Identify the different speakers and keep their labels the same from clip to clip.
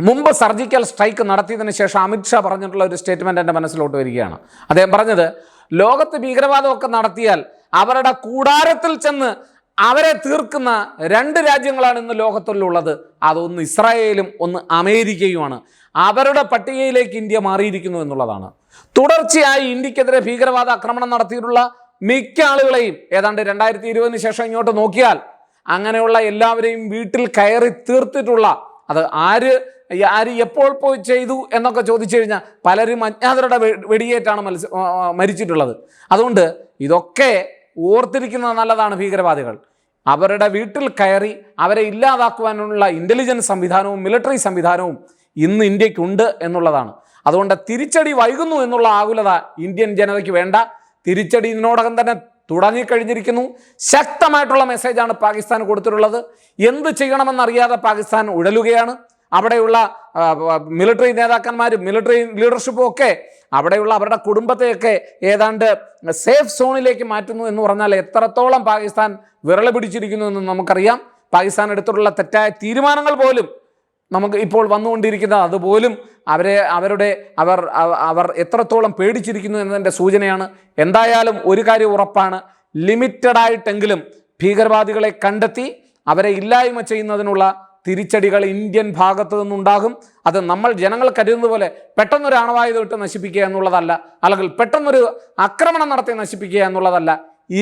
Speaker 1: മുമ്പ് surgical strike നടത്തിയതിന് ശേഷം അമിത്ഷാ പറഞ്ഞിട്ടുള്ള ഒരു സ്റ്റേറ്റ്മെൻറ്റ് എൻ്റെ മനസ്സിലോട്ട് വരികയാണ്. അദ്ദേഹം പറഞ്ഞത്, ലോകത്ത് ഭീകരവാദമൊക്കെ നടത്തിയാൽ അവരുടെ കൂടാരത്തിൽ ചെന്ന് അവരെ തീർക്കുന്ന 2 രാജ്യങ്ങളാണ് ഇന്ന് ലോകത്തിലുള്ളത്. അതൊന്ന് ഇസ്രായേലും ഒന്ന് അമേരിക്കയുമാണ്. അവരുടെ പട്ടികയിലേക്ക് ഇന്ത്യ മാറിയിരിക്കുന്നു എന്നുള്ളതാണ്. തുടർച്ചയായി ഇന്ത്യക്കെതിരെ ഭീകരവാദ ആക്രമണം നടത്തിയിട്ടുള്ള മിക്ക ആളുകളെയും ഏതാണ്ട് 2020 ശേഷം ഇങ്ങോട്ട് നോക്കിയാൽ അങ്ങനെയുള്ള എല്ലാവരെയും വീട്ടിൽ കയറി തീർത്തിട്ടുള്ള, അത് ആര് എപ്പോൾ പോയി ചെയ്തു എന്നൊക്കെ ചോദിച്ചു കഴിഞ്ഞാൽ പലരും അജ്ഞാതരുടെ വെടിയേറ്റാണ് മരിച്ചിട്ടുള്ളത്. അതുകൊണ്ട് ഇതൊക്കെ ഓർത്തിരിക്കുന്നത് നല്ലതാണ്. ഭീകരവാദികൾ അവരുടെ വീട്ടിൽ കയറി അവരെ ഇല്ലാതാക്കുവാനുള്ള ഇൻ്റലിജൻസ് സംവിധാനവും മിലിറ്ററി സംവിധാനവും ഇന്ന് ഇന്ത്യക്കുണ്ട് എന്നുള്ളതാണ്. അതുകൊണ്ട് തിരിച്ചടി വൈകുന്നു എന്നുള്ള ആകുലത ഇന്ത്യൻ ജനതയ്ക്ക് വേണ്ട. തിരിച്ചടി ഇതിനോടകം തന്നെ തുടങ്ങിക്കഴിഞ്ഞിരിക്കുന്നു. ശക്തമായിട്ടുള്ള മെസ്സേജാണ് പാകിസ്ഥാൻ കൊടുത്തിട്ടുള്ളത്. എന്ത് ചെയ്യണമെന്നറിയാതെ പാകിസ്ഥാൻ ഉഴലുകയാണ്. അവിടെയുള്ള മിലിറ്ററി നേതാക്കന്മാരും മിലിറ്ററി ലീഡർഷിപ്പും ഒക്കെ അവിടെയുള്ള അവരുടെ കുടുംബത്തെയൊക്കെ ഏതാണ്ട് സേഫ് സോണിലേക്ക് മാറ്റുന്നു എന്ന് പറഞ്ഞാൽ എത്രത്തോളം പാകിസ്ഥാൻ വിരള പിടിച്ചിരിക്കുന്നു എന്ന് നമുക്കറിയാം. പാകിസ്ഥാൻ എടുത്തിട്ടുള്ള തെറ്റായ തീരുമാനങ്ങൾ പോലും നമുക്ക് ഇപ്പോൾ വന്നുകൊണ്ടിരിക്കുന്നത് അതുപോലും അവർ എത്രത്തോളം പേടിച്ചിരിക്കുന്നു എന്നതിൻ്റെ സൂചനയാണ്. എന്തായാലും ഒരു കാര്യം ഉറപ്പാണ്, ലിമിറ്റഡായിട്ടെങ്കിലും ഭീകരവാദികളെ കണ്ടെത്തി അവരെ ഇല്ലായ്മ ചെയ്യുന്നതിനുള്ള തിരിച്ചടികൾ ഇന്ത്യൻ ഭാഗത്തു നിന്നുണ്ടാകും. അത് നമ്മൾ ജനങ്ങൾ കരുതുന്നത് പോലെ പെട്ടെന്നൊരു ആണവായുധം ഇട്ട് നശിപ്പിക്കുക എന്നുള്ളതല്ല, അല്ലെങ്കിൽ പെട്ടെന്നൊരു ആക്രമണം നടത്തി നശിപ്പിക്കുക എന്നുള്ളതല്ല.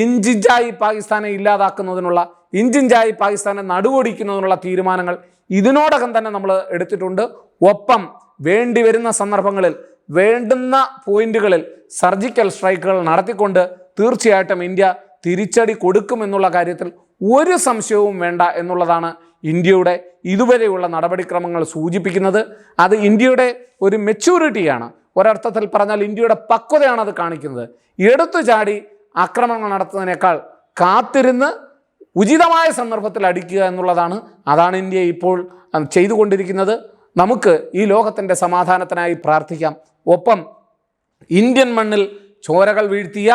Speaker 1: ഇഞ്ചിഞ്ചായി പാകിസ്ഥാനെ ഇല്ലാതാക്കുന്നതിനുള്ള, ഇഞ്ചിഞ്ചായി പാകിസ്ഥാനെ നടുവൊടിക്കുന്നതിനുള്ള തീരുമാനങ്ങൾ ഇതിനോടകം തന്നെ നമ്മൾ എടുത്തിട്ടുണ്ട്. ഒപ്പം വേണ്ടി വരുന്ന സന്ദർഭങ്ങളിൽ വേണ്ടുന്ന പോയിന്റുകളിൽ സർജിക്കൽ സ്ട്രൈക്കുകൾ നടത്തിക്കൊണ്ട് തീർച്ചയായിട്ടും ഇന്ത്യ തിരിച്ചടി കൊടുക്കുമെന്നുള്ള കാര്യത്തിൽ ഒരു സംശയവും വേണ്ട എന്നുള്ളതാണ് ഇന്ത്യയുടെ ഇതുവരെയുള്ള നടപടിക്രമങ്ങൾ സൂചിപ്പിക്കുന്നത്. അത് ഇന്ത്യയുടെ ഒരു മെച്യൂരിറ്റിയാണ്. ഒരർത്ഥത്തിൽ പറഞ്ഞാൽ ഇന്ത്യയുടെ പക്വതയാണ് അത് കാണിക്കുന്നത്. എടുത്തു ചാടി ആക്രമണങ്ങൾ നടത്തുന്നതിനേക്കാൾ കാത്തിരുന്ന് ഉചിതമായ സന്ദർഭത്തിൽ അടിക്കുക എന്നുള്ളതാണ്. അതാണ് ഇന്ത്യ ഇപ്പോൾ ചെയ്തുകൊണ്ടിരിക്കുന്നത്. നമുക്ക് ഈ ലോകത്തിൻ്റെ സമാധാനത്തിനായി പ്രാർത്ഥിക്കാം. ഒപ്പം ഇന്ത്യൻ മണ്ണിൽ ചോരകൾ വീഴ്ത്തിയ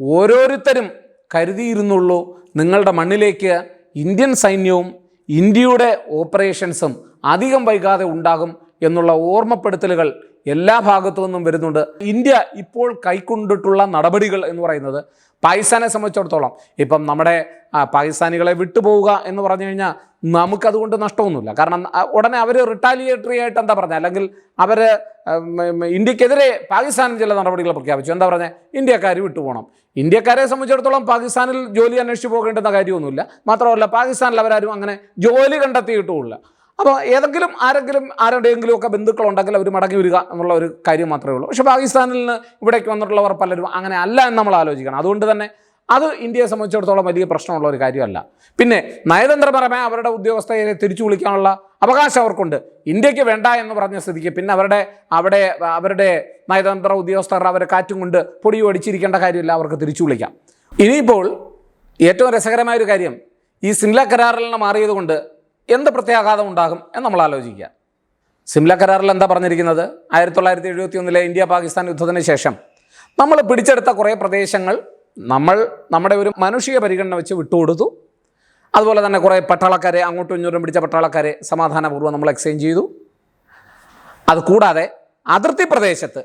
Speaker 1: ഓരോരുത്തരും കരുതിയിരുന്നുള്ളൂ, നിങ്ങളുടെ മണ്ണിലേക്ക് ഇന്ത്യൻ സൈന്യവും ഇന്ത്യയുടെ ഓപ്പറേഷൻസും അധികം വൈകാതെ ഉണ്ടാകും എന്നുള്ള ഓർമ്മപ്പെടുത്തലുകൾ എല്ലാ ഭാഗത്തു നിന്നും വരുന്നുണ്ട്. ഇന്ത്യ ഇപ്പോൾ കൈക്കൊണ്ടിട്ടുള്ള നടപടികൾ എന്ന് പറയുന്നത് പാകിസ്ഥാനെ സംബന്ധിച്ചിടത്തോളം, ഇപ്പം നമ്മുടെ പാകിസ്ഥാനികളെ വിട്ടുപോവുക എന്ന് പറഞ്ഞു കഴിഞ്ഞാൽ നമുക്കതുകൊണ്ട് നഷ്ടമൊന്നുമില്ല. കാരണം ഉടനെ അവർ റിട്ടാലിയേറ്ററി ആയിട്ട് എന്താ പറഞ്ഞത്, അല്ലെങ്കിൽ അവർ ഇന്ത്യക്കെതിരെ പാകിസ്ഥാനിൽ ചില നടപടികൾ പ്രഖ്യാപിച്ചു. എന്താ പറഞ്ഞത്, ഇന്ത്യക്കാർ വിട്ടുപോകണം. ഇന്ത്യക്കാരെ സംബന്ധിച്ചിടത്തോളം പാകിസ്ഥാനിൽ ജോലി അന്വേഷിച്ച് പോകേണ്ടുന്ന കാര്യമൊന്നുമില്ല. മാത്രമല്ല പാകിസ്ഥാനിൽ അവരാരും അങ്ങനെ ജോലി കണ്ടെത്തിയിട്ടുമില്ല. അപ്പോൾ ആരുടെയെങ്കിലും ഒക്കെ ബന്ധുക്കളുണ്ടെങ്കിൽ അവർ മടങ്ങി വരിക എന്നുള്ള ഒരു കാര്യം മാത്രമേ ഉള്ളൂ. പക്ഷേ പാകിസ്ഥാനിൽ നിന്ന് ഇവിടേക്ക് വന്നിട്ടുള്ളവർ പലരും അങ്ങനെ അല്ല എന്ന് നമ്മൾ ആലോചിക്കണം. അതുകൊണ്ട് തന്നെ അത് ഇന്ത്യയെ സംബന്ധിച്ചിടത്തോളം വലിയ പ്രശ്നമുള്ള ഒരു കാര്യമല്ല. പിന്നെ നയതന്ത്രപരമായ അവരുടെ ഉദ്യോഗസ്ഥരെ തിരിച്ചു വിളിക്കാനുള്ള അവകാശം അവർക്കുണ്ട്. ഇന്ത്യക്ക് വേണ്ട എന്ന് പറഞ്ഞ സ്ഥിതിക്ക് പിന്നെ അവരുടെ നയതന്ത്ര ഉദ്യോഗസ്ഥർ അവരെ കാറ്റും കൊണ്ട് പൊടിയും അടിച്ചിരിക്കേണ്ട കാര്യമില്ല, അവർക്ക് തിരിച്ചു വിളിക്കാം. ഇനിയിപ്പോൾ ഏറ്റവും രസകരമായ ഒരു കാര്യം, ഈ സിംല കരാറിൽ നിന്ന് മാറിയത് കൊണ്ട് എന്ത് പ്രത്യാഘാതം ഉണ്ടാകും എന്ന് നമ്മൾ ആലോചിക്കുക. സിംല കരാറിൽ എന്താ പറഞ്ഞിരിക്കുന്നത്, 1971 ഇന്ത്യ പാകിസ്ഥാൻ യുദ്ധത്തിന് ശേഷം നമ്മൾ പിടിച്ചെടുത്ത കുറേ പ്രദേശങ്ങൾ നമ്മുടെ ഒരു മാനുഷിക പരിഗണന വെച്ച് വിട്ടുകൊടുത്തു. അതുപോലെ തന്നെ കുറേ പട്ടാളക്കാരെ, അങ്ങോട്ടും ഇങ്ങോട്ടും പിടിച്ച പട്ടാളക്കാരെ സമാധാനപൂർവ്വം നമ്മൾ എക്സ്ചേഞ്ച് ചെയ്തു. അതുകൂടാതെ അതിർത്തി പ്രദേശത്ത്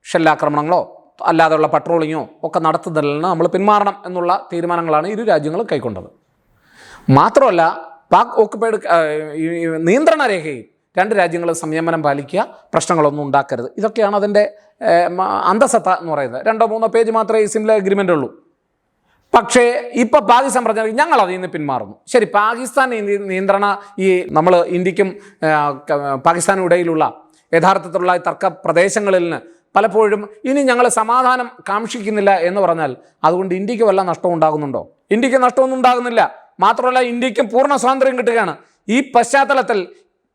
Speaker 1: ഷെല്ലാക്രമണങ്ങളോ അല്ലാതെയുള്ള പട്രോളിങ്ങോ ഒക്കെ നടത്തുന്നതിൽ നിന്ന് നമ്മൾ പിന്മാറണം എന്നുള്ള തീരുമാനങ്ങളാണ് ഇരു രാജ്യങ്ങളും കൈക്കൊണ്ടത്. മാത്രമല്ല പാക് ഓക്കുപൈഡ് നിയന്ത്രണ രേഖയിൽ 2 രാജ്യങ്ങൾ സംയമനം പാലിക്കുക, പ്രശ്നങ്ങളൊന്നും ഉണ്ടാക്കരുത്. ഇതൊക്കെയാണ് അതിൻ്റെ അന്തസത്ത എന്ന് പറയുന്നത്. 2-3 പേജ് മാത്രമേ ഈ സിംല എഗ്രിമെൻ്റ് ഉള്ളൂ. പക്ഷേ ഇപ്പോൾ പാകിസ്ഥാൻ പറഞ്ഞാൽ ഞങ്ങൾ അതിൽ നിന്ന് പിന്മാറുന്നു. ശരി, പാകിസ്ഥാൻ നിയന്ത്രണ നമ്മൾ ഇന്ത്യക്കും പാകിസ്ഥാനും ഇടയിലുള്ള യഥാർത്ഥത്തിലുള്ള തർക്ക പ്രദേശങ്ങളിൽ നിന്ന് പലപ്പോഴും ഇനി ഞങ്ങൾ സമാധാനം കാക്ഷിക്കുന്നില്ല എന്ന് പറഞ്ഞാൽ അതുകൊണ്ട് ഇന്ത്യക്ക് വല്ല നഷ്ടം ഉണ്ടാകുന്നുണ്ടോ? ഇന്ത്യക്ക് നഷ്ടമൊന്നും ഉണ്ടാകുന്നില്ല. മാത്രമല്ല ഇന്ത്യക്ക് പൂർണ്ണ സ്വാതന്ത്ര്യം കിട്ടുകയാണ്. ഈ പശ്ചാത്തലത്തിൽ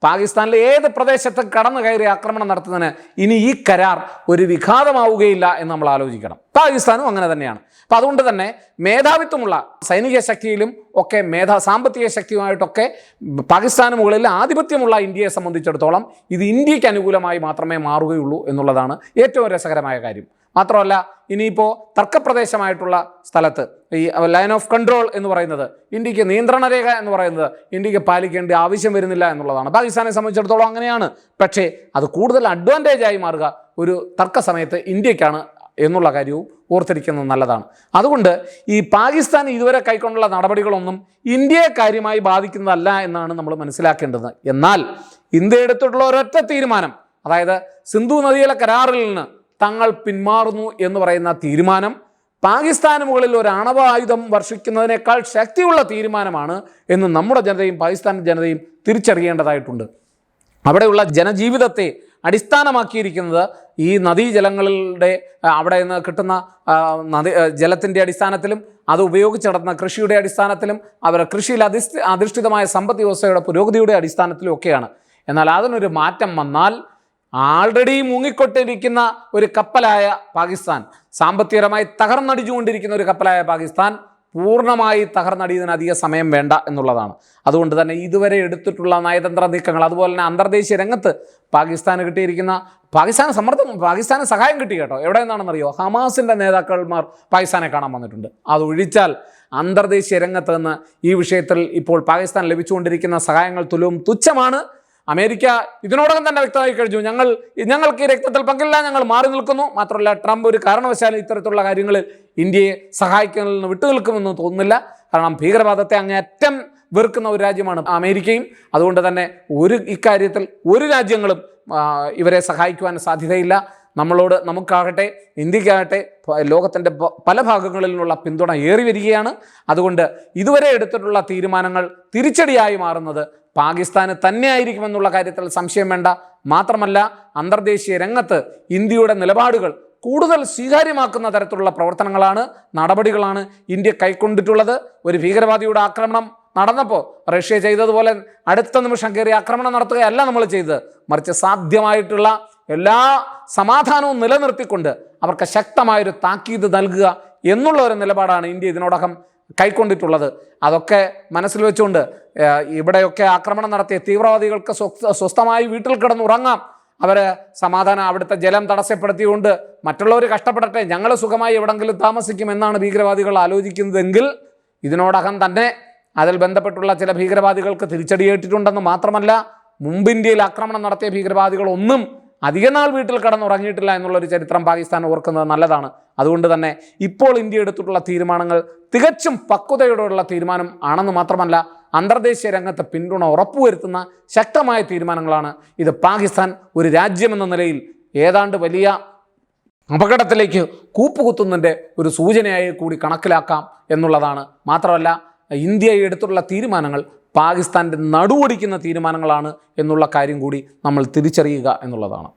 Speaker 1: പാകിസ്ഥാനിലെ ഏത് പ്രദേശത്ത് കടന്നു കയറി ആക്രമണം നടത്തുന്നതിന് ഇനി ഈ കരാർ ഒരു വിഘാതമാവുകയില്ല എന്ന് നമ്മൾ ആലോചിക്കണം. പാകിസ്ഥാനും അങ്ങനെ തന്നെയാണ്. അപ്പം അതുകൊണ്ട് തന്നെ മേധാവിത്വമുള്ള സൈനിക ശക്തിയിലും ഒക്കെ സാമ്പത്തിക ശക്തിയുമായിട്ടൊക്കെ പാകിസ്ഥാന് മുകളിൽ ആധിപത്യമുള്ള ഇന്ത്യയെ സംബന്ധിച്ചിടത്തോളം ഇത് ഇന്ത്യക്ക് അനുകൂലമായി മാത്രമേ മാറുകയുള്ളൂ എന്നുള്ളതാണ് ഏറ്റവും രസകരമായ കാര്യം. മാത്രമല്ല ഇനിയിപ്പോൾ തർക്കപ്രദേശമായിട്ടുള്ള സ്ഥലത്ത് ഈ ലൈൻ ഓഫ് കൺട്രോൾ എന്ന് പറയുന്നത്, ഇന്ത്യക്ക് നിയന്ത്രണ രേഖ എന്ന് പറയുന്നത് ഇന്ത്യക്ക് പാലിക്കേണ്ട ആവശ്യം വരുന്നില്ല എന്നുള്ളതാണ്. പാകിസ്ഥാനെ സംബന്ധിച്ചിടത്തോളം അങ്ങനെയാണ്. പക്ഷേ അത് കൂടുതൽ അഡ്വാൻറ്റേജായി മാറുക ഒരു തർക്ക സമയത്ത് ഇന്ത്യക്കാണ് എന്നുള്ള കാര്യവും ഓർത്തിരിക്കുന്നത് നല്ലതാണ്. അതുകൊണ്ട് ഈ പാകിസ്ഥാൻ ഇതുവരെ കൈക്കൊണ്ടുള്ള നടപടികളൊന്നും ഇന്ത്യയെ കാര്യമായി ബാധിക്കുന്നതല്ല എന്നാണ് നമ്മൾ മനസ്സിലാക്കേണ്ടത്. എന്നാൽ ഇന്ത്യ എടുത്തിട്ടുള്ള ഒരൊറ്റ തീരുമാനം, അതായത് സിന്ധു നദിയിലെ കരാറിൽ നിന്ന് തങ്ങൾ പിന്മാറുന്നു എന്ന് പറയുന്ന തീരുമാനം പാകിസ്ഥാന് മുകളിൽ ഒരു ആണവായുധം വർഷിക്കുന്നതിനേക്കാൾ ശക്തിയുള്ള തീരുമാനമാണ് എന്ന് നമ്മുടെ ജനതയും പാകിസ്ഥാൻ ജനതയും തിരിച്ചറിയേണ്ടതായിട്ടുണ്ട്. അവിടെയുള്ള ജനജീവിതത്തെ അടിസ്ഥാനമാക്കിയിരിക്കുന്നത് ഈ നദീജലങ്ങളുടെ അവിടെ നിന്ന് കിട്ടുന്ന ജലത്തിൻ്റെ അടിസ്ഥാനത്തിലും അത് ഉപയോഗിച്ച് നടത്തുന്ന കൃഷിയുടെ അടിസ്ഥാനത്തിലും അവരുടെ കൃഷിയിൽ അധിഷ്ഠിതമായ സമ്പദ് വ്യവസ്ഥയുടെ പുരോഗതിയുടെ അടിസ്ഥാനത്തിലും ഒക്കെയാണ്. എന്നാൽ അതിനൊരു മാറ്റം വന്നാൽ ആൾറെഡി മുങ്ങിക്കൊണ്ടിരിക്കുന്ന ഒരു കപ്പലായ പാകിസ്ഥാൻ, സാമ്പത്തികപരമായി തകർന്നടിച്ചുകൊണ്ടിരിക്കുന്ന ഒരു കപ്പലായ പാകിസ്ഥാൻ പൂർണ്ണമായി തകർന്നടിയുന്നതിന് അധിക സമയം വേണ്ട എന്നുള്ളതാണ്. അതുകൊണ്ട് തന്നെ ഇതുവരെ എടുത്തിട്ടുള്ള നയതന്ത്ര നീക്കങ്ങൾ, അതുപോലെ തന്നെ അന്തർദേശീയ രംഗത്ത് പാകിസ്ഥാന് കിട്ടിയിരിക്കുന്ന പാകിസ്ഥാന് സഹായം കിട്ടി കേട്ടോ. എവിടെ നിന്നാണെന്നറിയോ? ഹമാസിൻ്റെ നേതാക്കന്മാർ പാകിസ്ഥാനെ കാണാൻ വന്നിട്ടുണ്ട്. അതൊഴിച്ചാൽ അന്തർദേശീയ രംഗത്ത് നിന്ന് ഈ വിഷയത്തിൽ ഇപ്പോൾ പാകിസ്ഥാൻ ലഭിച്ചുകൊണ്ടിരിക്കുന്ന സഹായങ്ങൾ തുലവും തുച്ഛമാണ്. അമേരിക്ക ഇതിനോടകം തന്നെ വ്യക്തമായി കഴിഞ്ഞു, ഞങ്ങൾക്ക് ഈ രക്തത്തിൽ പങ്കില്ല, ഞങ്ങൾ മാറി നിൽക്കുന്നു. മാത്രമല്ല ട്രംപ് ഒരു കാരണവശാലും ഇത്തരത്തിലുള്ള കാര്യങ്ങളിൽ ഇന്ത്യയെ സഹായിക്കുന്നതിൽ നിന്ന് വിട്ടുനിൽക്കുമെന്ന് തോന്നുന്നില്ല. കാരണം ഭീകരവാദത്തെ അങ്ങേയറ്റം വെറുക്കുന്ന ഒരു രാജ്യമാണ് അമേരിക്കയും. അതുകൊണ്ട് തന്നെ ഇക്കാര്യത്തിൽ ഒരു രാജ്യങ്ങളും ഇവരെ സഹായിക്കുവാൻ സാധ്യതയില്ല. നമുക്കാകട്ടെ ഇന്ത്യക്കാകട്ടെ ലോകത്തിൻ്റെ പല ഭാഗങ്ങളിൽ നിന്നുള്ള പിന്തുണ ഏറി വരികയാണ്. അതുകൊണ്ട് ഇതുവരെ എടുത്തിട്ടുള്ള തീരുമാനങ്ങൾ തിരിച്ചടിയായി മാറുന്നത് പാകിസ്ഥാന് തന്നെയായിരിക്കുമെന്നുള്ള കാര്യത്തിൽ സംശയം വേണ്ട. മാത്രമല്ല അന്തർദേശീയ രംഗത്ത് ഇന്ത്യയുടെ നിലപാടുകൾ കൂടുതൽ സ്വീകാര്യമാക്കുന്ന തരത്തിലുള്ള പ്രവർത്തനങ്ങളാണ്, നടപടികളാണ് ഇന്ത്യ കൈക്കൊണ്ടിട്ടുള്ളത്. ഒരു ഭീകരവാദിയുടെ ആക്രമണം നടന്നപ്പോൾ റഷ്യ ചെയ്തതുപോലെ അടുത്ത നിമിഷം കയറി ആക്രമണം നടത്തുകയല്ല നമ്മൾ ചെയ്തത്. മറിച്ച് സാധ്യമായിട്ടുള്ള എല്ലാ സമാധാനവും നിലനിർത്തിക്കൊണ്ട് അവർക്ക് ശക്തമായൊരു താക്കീത് നൽകുക എന്നുള്ള ഒരു നിലപാടാണ് ഇന്ത്യ ഇതിനോടകം കൈക്കൊണ്ടിട്ടുള്ളത്. അതൊക്കെ മനസ്സിൽ വെച്ചുകൊണ്ട് ഇവിടെയൊക്കെ ആക്രമണം നടത്തിയ തീവ്രവാദികൾക്ക് സ്വസ്ഥമായി വീട്ടിൽ കിടന്നുറങ്ങാം. സമാധാനം അവിടുത്തെ ജലം തടസ്സപ്പെടുത്തിയുകൊണ്ട് മറ്റുള്ളവർ കഷ്ടപ്പെടട്ടെ, ഞങ്ങൾ സുഖമായി എവിടെങ്കിലും താമസിക്കുമെന്നാണ് ഭീകരവാദികൾ ആലോചിക്കുന്നതെങ്കിൽ ഇതിനോടകം തന്നെ അതിൽ ബന്ധപ്പെട്ടുള്ള ചില ഭീകരവാദികൾക്ക് തിരിച്ചടിയേറ്റിട്ടുണ്ടെന്ന് മാത്രമല്ല മുമ്പ് ഇന്ത്യയിൽ ആക്രമണം നടത്തിയ ഭീകരവാദികളൊന്നും അധികനാൾ വീട്ടിൽ കിടന്നുറങ്ങിയിട്ടില്ല എന്നുള്ളൊരു ചരിത്രം പാകിസ്ഥാൻ ഓർക്കുന്നത് നല്ലതാണ്. അതുകൊണ്ട് തന്നെ ഇപ്പോൾ ഇന്ത്യ എടുത്തിട്ടുള്ള തീരുമാനങ്ങൾ തികച്ചും പക്വതയോടെയുള്ള തീരുമാനം ആണെന്ന് മാത്രമല്ല അന്തർദേശീയ രംഗത്ത് പിന്തുണ ഉറപ്പുവരുത്തുന്ന ശക്തമായ തീരുമാനങ്ങളാണ്. ഇത് പാകിസ്ഥാൻ ഒരു രാജ്യമെന്ന നിലയിൽ ഏതാണ്ട് വലിയ അപകടത്തിലേക്ക് കൂപ്പുകുത്തുന്നതിൻ്റെ ഒരു സൂചനയായി കൂടി കണക്കിലാക്കാം എന്നുള്ളതാണ്. മാത്രമല്ല ഇന്ത്യ എടുത്തിട്ടുള്ള തീരുമാനങ്ങൾ പാകിസ്ഥാൻ്റെ നടുവൊടിക്കുന്ന തീരുമാനങ്ങളാണ് എന്നുള്ള കാര്യം കൂടി നമ്മൾ തിരിച്ചറിയുക എന്നുള്ളതാണ്.